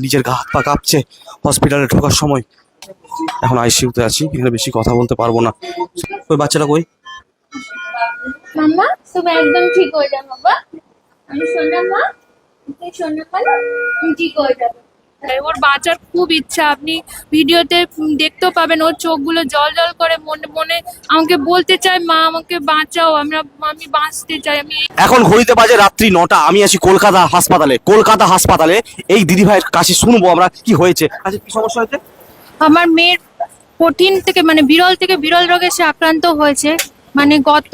নিজের গা হাত পা কাঁপছে হসপিটালে ঢোকার সময়। এখন আইসিইউতে আছি, এখানে বেশি কথা বলতে পারবো না। ওই বাচ্চাটা কই? মাম্মা তুমি একদম ঠিক হয়ে যাবে বাবা। আমি সোনা মা, তুই সোনা পালো, তুমি ঠিক হয়ে যাবে। ওর বাঁচার খুব ইচ্ছা, আপনি ভিডিওতে দেখতেও পাবেন ওর চোখগুলো জল জল করে, মনে মনে আমাকে বলতে চায় মা আমাকে বাঁচাও, আমি বাঁচতে চাই। আমি এখন ঘড়িতে বাজে রাত্রি 9টা, আমি আছি কলকাতা হাসপাতালে। এই দিদি ভাইয়ের কাছে শুনবো আমরা কি হয়েছে। আচ্ছা, কি সমস্যা হয়েছে? আমার মেয়ের কঠিন থেকে বিরল থেকে বিরল রোগে সে আক্রান্ত হয়েছে। গত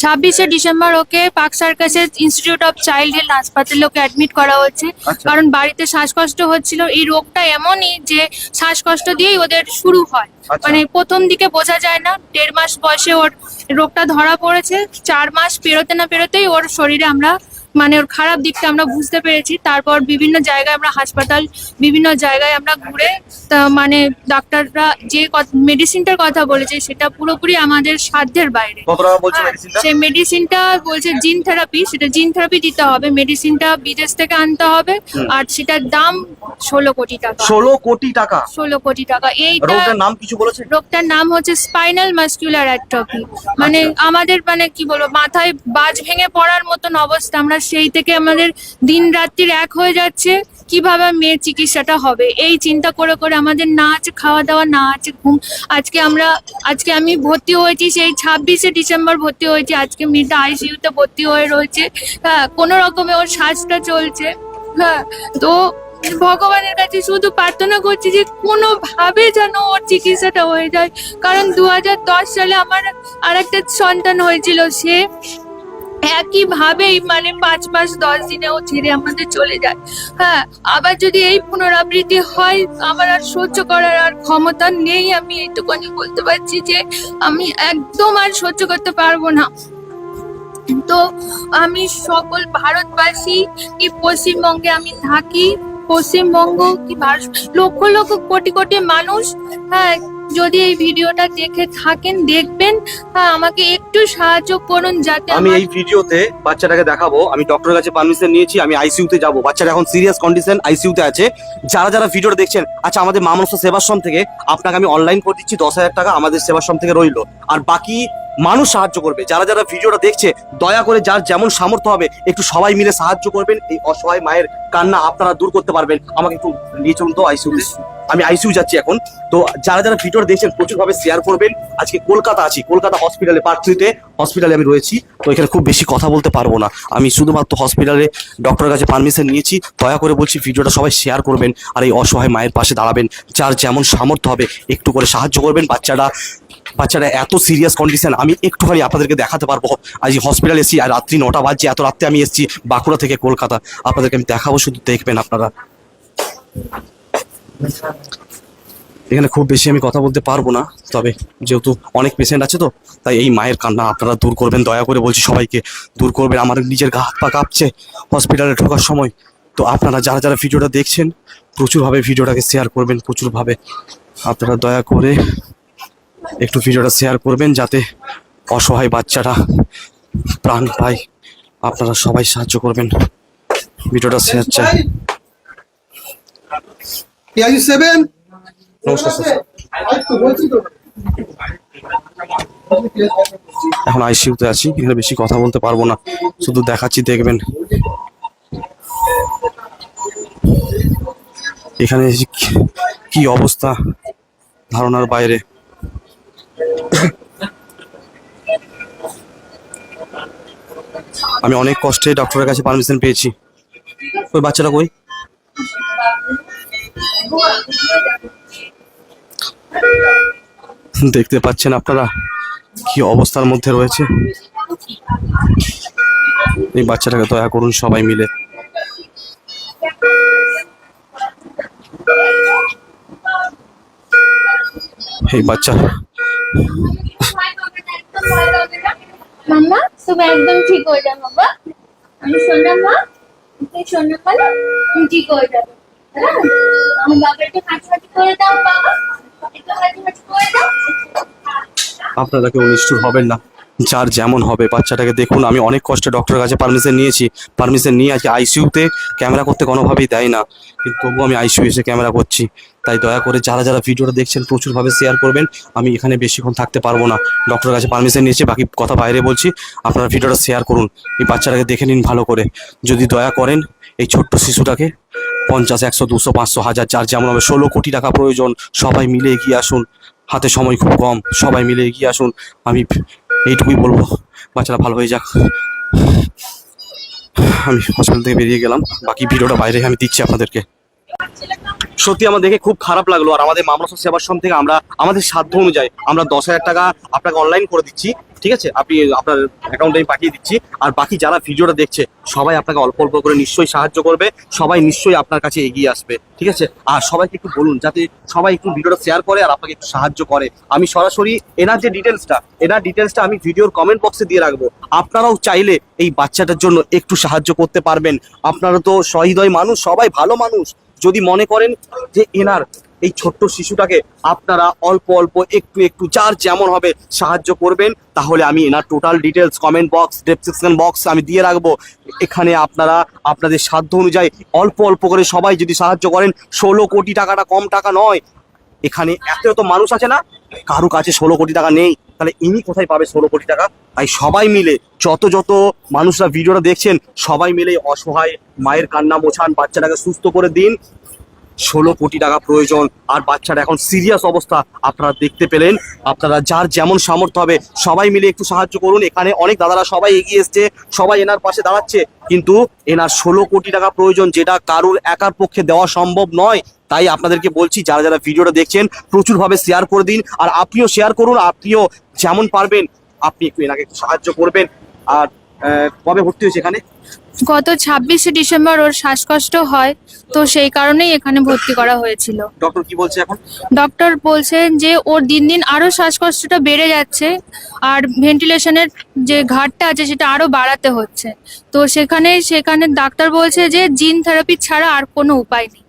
26শে ডিসেম্বর ওকে পার্ক সার্কাসের ইনস্টিটিউট অফ চাইল্ড হেলথ হাসপাতালে ওকে অ্যাডমিট করা হয়েছে। আচ্ছা। কারণ বাড়িতে শ্বাসকষ্ট হচ্ছিল। এই রোগটা এমনই যে শ্বাসকষ্ট দিয়েই ওদের শুরু হয়। আচ্ছা। প্রথম দিকে বোঝা যায় না, 1.5 মাস বয়সে ওর রোগটা ধরা পড়েছে। 4 মাস পেরোতে না পেরোতেই ওর শরীরে আমরা ওর খারাপ দিকটা আমরা বুঝতে পেরেছি। তারপর বিভিন্ন জায়গায় আমরা ঘুরে ডাক্তাররা যে মেডিসিনটার কথা বলেছে সেটা পুরোপুরি আমাদের সাধ্যের বাইরে। কত টাকা বলছে মেডিসিনটা? সেই মেডিসিনটা বলছে জিন থেরাপি, সেটা জিন থেরাপি দিতে হবে। মেডিসিনটা বিদেশ থেকে আনতে হবে। আর সেটার দাম 16 কোটি টাকা। 16 কোটি টাকা? 16 কোটি টাকা। রোগটার নাম কিছু বলেছে? রোগটার নাম হচ্ছে স্পাইনাল মাসকুলার অ্যাট্রফি। আমাদের কি বলবো, মাথায় বাজ ভেঙে পড়ার মতন অবস্থা। আমরা সেই থেকে আমাদের দিন রাত্রির এক হয়ে যাচ্ছে, কিভাবে মেয়ের চিকিৎসাটা হবে এই চিন্তা করে করে আমাদের না আছে খাওয়া দাওয়া, না আছে ঘুম। আজকে আমি ভর্তি হয়েছি, সেই 26শে ডিসেম্বর ভর্তি হয়েছি। আজকে মেয়েটা আইসিইউতে ভর্তি হয়ে রয়েছে। হ্যাঁ, কোনো রকমে ওর শ্বাসটা চলছে। হ্যাঁ, তো ভগবানের কাছে শুধু প্রার্থনা করছি যে কোনোভাবে যেন ওর চিকিৎসাটা হয়ে যায়। কারণ 2010 সালে আমার আরেকটা সন্তান হয়েছিল, সে একইভাবেই 5 মাস 10 দিনে ও ছেড়ে আমাদের চলে যায়। হ্যাঁ, আবার যদি এই পুনরাবৃত্তি হয় আমার আর সহ্য করার আর ক্ষমতা নেই। আমি এইটুকুনি বলতে পারছি যে আমি একদম আর সহ্য করতে পারবো না। তো আমি সকল ভারতবাসী কি পশ্চিমবঙ্গে আমি থাকি, পশ্চিমবঙ্গ কি লক্ষ লক্ষ কোটি কোটি মানুষ, হ্যাঁ, যদি এই ভিডিওটা দেখে থাকেন দেখবেন। হ্যাঁ, আমাকে একটু সাহায্য করুন যাতে আমি এই ভিডিওতে বাচ্চাটাকে দেখাবো। আমি ডক্টরের কাছে পারমিশন নিয়েছি, আমি আইসিইউতে যাব। বাচ্চাটা এখন সিরিয়াস কন্ডিশন, আইসিইউতে আছে। যারা ভিডিওটা দেখছেন, আচ্ছা, আমাদের মা মানুষ সেবাশ্রম থেকে আপনাকে আমি অনলাইন করে দিচ্ছি 10,000 টাকা, আমাদের সেবাশ্রম থেকে রইলো। আর বাকি মানুষ সাহায্য করবে। যারা ভিডিওটা দেখছে, দয়া করে যার যেমন সামর্থ্য হবে একটু সবাই মিলে সাহায্য করবেন। এই অসহায় মায়ের কান্না আপনারা দূর করতে পারবেন। আমাকে একটু নিয়ে চলুন তো আইসিইউতে। আমি আইসিইউ যাচ্ছি এখন। তো যারা ভিডিওটা দেখছেন প্রচুরভাবে শেয়ার করবেন। আজকে কলকাতা আছি, কলকাতা হসপিটালে, পার্ক 3-তে হসপিটালে আমি রয়েছি। তো এখানে খুব বেশি কথা বলতে পারবো না। আমি শুধুমাত্র হসপিটালে ডক্টরের কাছে পারমিশন নিয়েছি। দয়া করে বলছি ভিডিওটা সবাই শেয়ার করবেন আর এই অসহায় মায়ের পাশে দাঁড়াবেন। যার যেমন সামর্থ্য হবে একটু করে সাহায্য করবেন। বাচ্চাটা এত সিরিয়াস কন্ডিশন, আমি একটুখানি আপনাদেরকে দেখাতে পারবো। আজ হসপিটালে এসেছি আর রাত্রি 9টা বাজছে। এত রাত্রে আমি এসেছি বাঁকুড়া থেকে কলকাতা, আপনাদেরকে আমি দেখাবো, শুধু দেখবেন আপনারা। এখানে খুব বেশি আমি কথা বলতে পারবো না, তবে যেহেতু অনেক পেশেন্ট আছে তো তাই এই মায়ের কান্না আপনারা দূর করবেন। দয়া করে বলছি সবাইকে দূর করবেন। আমার নিজের গা হাত পা কাঁপছে হসপিটালে ঢোকার সময়। তো আপনারা যারা ভিডিওটা দেখছেন প্রচুরভাবে ভিডিওটাকে শেয়ার করবেন, প্রচুরভাবে আপনারা দয়া করে একটু ভিডিওটা শেয়ার করবেন যাতে অসহায় বাচ্চাটা প্রাণ পায়। আপনারা সবাই সাহায্য করবেন, ভিডিওটা শেয়ার চাই। নমস্কার স্যার। এখন আইসিইউতে আছি, এখানে বেশি কথা বলতে পারবো না, শুধু দেখাচ্ছি দেখবেন। এখানে কি অবস্থা ধারণার বাইরে। আমি অনেক কষ্টে ডক্টরের কাছে পারমিশন পেয়েছি। ওই বাচ্চাটা কই? দেখতে পাচ্ছেন আপনারা কি অবস্থার মধ্যে রয়েছে। এই বাচ্চাটাকে দয়া করুন সবাই মিলে। এই বাচ্চা, মাম্মা তুমি একদম ঠিক হয়ে যাবে বাবা। আমি সোনা মা, তুই সোনা পালো, তুমি ঠিক হয়ে যাবে। হ্যাঁ, আমার বাবা একটু হাঁটি করে দাও বাবা, একটু হাঁটি করে দাও। আপনারা কেউ নিষ্ঠুর হবেন না। যার যেমন হবে বাচ্চাটাকে দেখুন। আমি অনেক কষ্টে ডক্টরের কাছে পারমিশন নিয়েছি, পারমিশন নিয়ে আজকে আইসিইউতে ক্যামেরা করতে কোনোভাবেই দেয় না, কিন্তু তবুও আমি আইসিইউ এসে ক্যামেরা করছি। তাই দয়া করে যারা যারা ভিডিওটা দেখছেন প্রচুরভাবে শেয়ার করবেন। আমি এখানে বেশিক্ষণ থাকতে পারবো না, ডক্টরের কাছে পারমিশন নিয়েছি, বাকি কথা বাইরে বলছি। আপনারা ভিডিওটা শেয়ার করুন, এই বাচ্চাটাকে দেখে নিন ভালো করে। যদি দয়া করেন এই ছোট্ট শিশুটাকে 50, 100, 200, 500, 1000 যার যেমন হবে, 16 কোটি টাকা প্রয়োজন। সবাই মিলে এগিয়ে আসুন, হাতে সময় খুব কম, সবাই মিলে এগিয়ে আসুন। আমি এইটুকুই বলবো, বাচ্চারা ভালো হয়ে যাক। আমি হসপিটাল থেকে বেরিয়ে গেলাম, বাকি ভিডিওটা বাইরে আমি দিচ্ছি আপনাদেরকে। সত্যি আমার দেখে খুব খারাপ লাগলো। আর আমাদের মামলা সেবাশ্রম থেকে আমরা আমাদের সাধ্য অনুযায়ী আমরা 10,000 টাকা আপনাকে অনলাইন করে দিচ্ছি, ঠিক আছে? আপনি আপনার অ্যাকাউন্টে আমি পাঠিয়ে দিচ্ছি। আর বাকি যারা ভিডিওটা দেখছে সবাই আপনাকে অল্প অল্প করে নিশ্চয়ই সাহায্য করবে, সবাই নিশ্চয়ই আপনার কাছে এগিয়ে আসবে, ঠিক আছে? আর সবাইকে একটু বলুন যাতে সবাই একটু ভিডিওটা শেয়ার করে আর আপনাকে একটু সাহায্য করে। আমি সরাসরি এনার যে ডিটেলসটা আমি ভিডিওর কমেন্ট বক্সে দিয়ে রাখবো। আপনারাও চাইলে এই বাচ্চাটার জন্য একটু সাহায্য করতে পারবেন। আপনারা তো সহৃদয় মানুষ, সবাই ভালো মানুষ। যদি মনে করেন যে এনার এই ছোট্ট শিশুটাকে আপনারা অল্প অল্প একটু একটু যার যেমন হবে সাহায্য করবেন, তাহলে আমি এনার total details comment box, description box আমি দিয়ে রাখবো। এখানে আপনারা আপনাদের সাধ্য অনুযায়ী অল্প অল্প করে সবাই যদি সাহায্য করেন, 16 কোটি টাকাটা কম টাকা নয়। এখানে এত মানুষ আছে না, কারো কাছে 16 কোটি টাকা নেই, তাহলে ইনি কোথায় পাবে 16 কোটি টাকা? তাই সবাই মিলে যত মানুষরা ভিডিওটা দেখছেন সবাই মিলে অসহায় মায়ের কান্না মোছান, বাচ্চাটাকে সুস্থ করে দিন। 16 কোটি টাকা প্রয়োজন, আর বাচ্চাটা এখন সিরিয়াস অবস্থা আপনারা দেখতে পেলেন। আপনারা যার যেমন সামর্থ্য হবে সবাই মিলে একটু সাহায্য করুন। এখানে অনেক দাদারা সবাই এগিয়ে এসছে, সবাই এনার পাশে দাঁড়াচ্ছে, কিন্তু এনার 16 কোটি টাকা প্রয়োজন, যেটা কারুর একার পক্ষে দেওয়া সম্ভব নয়। তাই আপনাদেরকে বলছি যারা যারা ভিডিওটা দেখছেন প্রচুরভাবে শেয়ার করে দিন। আর আপনিও শেয়ার করুন, আপনিও যেমন পারবেন আপনি একটু এনাকে একটু সাহায্য করবেন। আর কবে ভর্তি হয়েছে এখানে? গত 26শে ডিসেম্বর ওর শ্বাসকষ্ট হয়, তো সেই কারণেই এখানে ভর্তি করা হয়েছিল। ডক্টর কি বলছে এখন? ডক্টর বলছেন যে ওর দিন দিন আরো শ্বাসকষ্টটা বেড়ে যাচ্ছে, আর ভেন্টিলেশনের যে ঘাটটা আছে সেটা আরো বাড়াতে হচ্ছে। তো সেখানে ডাক্তার বলছে যে জিন থেরাপি ছাড়া আর কোনো উপায় নেই।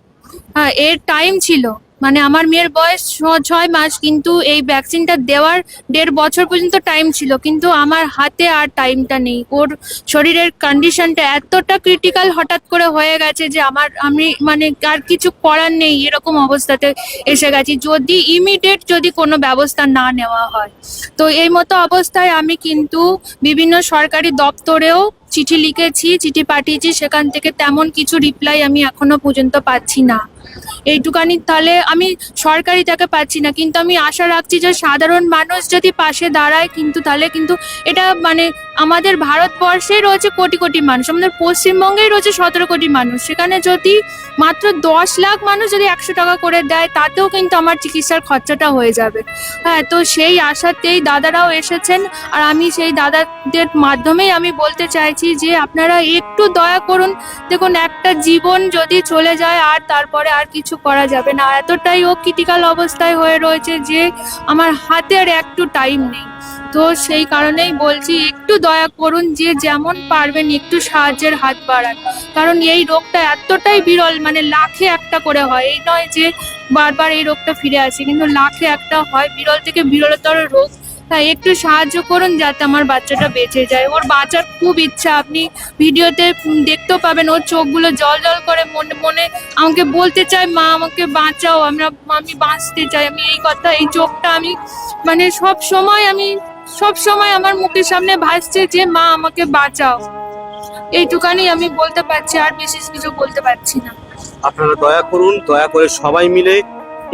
হ্যাঁ, এর টাইম ছিল, মানে আমার মেয়ের বয়স 6 মাস, কিন্তু এই ভ্যাকসিনটা দেওয়ার 1.5 বছর পর্যন্ত টাইম ছিল, কিন্তু আমার হাতে আর টাইমটা নেই। ওর শরীরের কন্ডিশনটা এতটা ক্রিটিক্যাল হঠাৎ করে হয়ে গেছে যে আমি মানে আর কিছু করার নেই, এরকম অবস্থাতে এসে গেছি যদি ইমিডিয়েট যদি কোনো ব্যবস্থা না নেওয়া হয়। তো এই মতো অবস্থায় আমি কিন্তু বিভিন্ন সরকারি দপ্তরেও চিঠি লিখেছি, চিঠি পাঠিয়েছি, সেখান থেকে তেমন কিছু রিপ্লাই আমি এখনো পর্যন্ত পাচ্ছি না। এইটুকানি, তাহলে আমি সরকারি টাকা পাচ্ছি না, কিন্তু আমি আশা রাখছি যে সাধারণ মানুষ যদি পাশে দাঁড়ায়, কিন্তু তাহলে কিন্তু এটা মানে আমাদের ভারতবর্ষে রয়েছে কোটি কোটি মানুষ, আমাদের পশ্চিমবঙ্গেই রয়েছে 17 কোটি মানুষ। সেখানে যদি মাত্র 10 লাখ মানুষ যদি 100 টাকা করে দেয়, তাতেও কিন্তু আমার চিকিৎসার খরচাটা হয়ে যাবে। হ্যাঁ, তো সেই আশাতেই দাদারাও এসেছেন, আর আমি সেই দাদাদের মাধ্যমেই আমি বলতে চাইছি যে আপনারা একটু দয়া করুন। দেখুন, একটা জীবন যদি চলে যায় আর তারপরে আর কিছু করা যাবে না, এতটাই ও ক্রিটিক্যাল অবস্থায় হয়ে রয়েছে যে আমার হাতে আর একটু টাইম নেই। তো সেই কারণেই বলছি একটু দয়া করুন, যে যেমন পারবেন একটু সাহায্যের হাত বাড়ান। কারণ এই রোগটা এতটাই বিরল, মানে লাখে একটা করে হয়, এই নয় যে বারবার এই রোগটা ফিরে আসে, কিন্তু লাখে একটা হয়, বিরল থেকে বিরলতর রোগ। তাই একটু সাহায্য করুন যাতে আমার বাচ্চাটা বেঁচে যায়। ওর বাঁচার খুব ইচ্ছা, আপনি ভিডিওতে দেখতেও পাবেন, ওর চোখগুলো জল জল করে মনে মনে আমাকে বলতে চায়, মা আমাকে বাঁচাও, আমি বাঁচতে চাই। আমি এই কথা, এই চোখটা আমি মানে সব সময় আমার মুখের সামনে ভাসছে যে মা আমাকে বাঁচাও। এইটুকানি আমি বলতে পারছি, আর বিশেষ কিছু বলতে পারছি না। আপনারা দয়া করুন, দয়া করে সবাই মিলে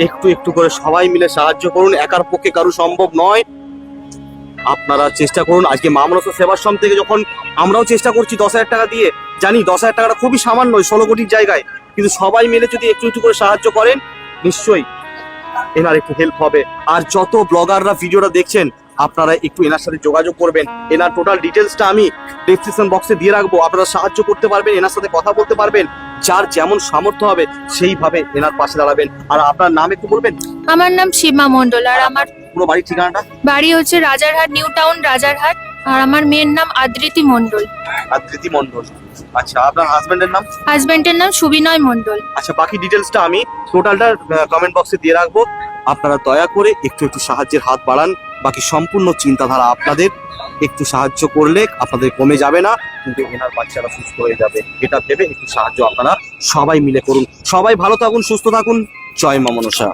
একটু একটু করে সবাই মিলে সাহায্য করুন। একার পক্ষে কারো সম্ভব নয়। আপনারা চেষ্টা করুন। আজকে মা মনসা সেবাশ্রম থেকে যখন আমরাও চেষ্টা করছি 10,000 টাকা দিয়ে, জানি 10,000 টাকাটা খুবই সামান্য 16 কোটির জায়গায়, কিন্তু সবাই মিলে যদি একটু একটু করে সাহায্য করেন নিশ্চয়ই এনার একটু হেল্প হবে। আর যত ব্লগাররা ভিডিওটা দেখছেন আপনারা একটু এনার সাথে যোগাযোগ করবেন। এনার টোটাল ডিটেলসটা আমি ডেসক্রিপশন বক্সে দিয়ে রাখবো, আপনারা সাহায্য করতে পারবেন, এনার সাথে কথা বলতে পারবেন। যার যেমন সামর্থ্য হবে সেইভাবে এনার পাশে দাঁড়াবেন। আর আপনার নাম একটু বলবেন? আমার নাম সীমা মণ্ডল, আর আমার পুরো বাড়ির ঠিকানাটা? বাড়ি হচ্ছে রাজারহাট, নিউ টাউন রাজারহাট। আর আমার মেয়ের নাম আদ্রিতি মণ্ডল। আদ্রিতি মণ্ডল, আচ্ছা। আপনার হাজবেন্ডের নাম? হাজবেন্ডের নাম সুবিনয় মণ্ডল। আচ্ছা, বাকি ডিটেলসটা আমি টোটালটা কমেন্ট বক্সে দিয়ে রাখবো। আপনারা দয়া করে একটু একটু সাহায্যের হাত বাড়ান, বাকি সম্পূর্ণ চিন্তাধারা আপনাদের। একটু সাহায্য করলে আপনাদের কমে যাবে না, কিন্তু এনার বাচ্চারা সুস্থ হয়ে যাবে, এটা ভেবে একটু সাহায্য আপনারা সবাই মিলে করুন। সবাই ভালো থাকুন, সুস্থ থাকুন। জয় মা মনসা।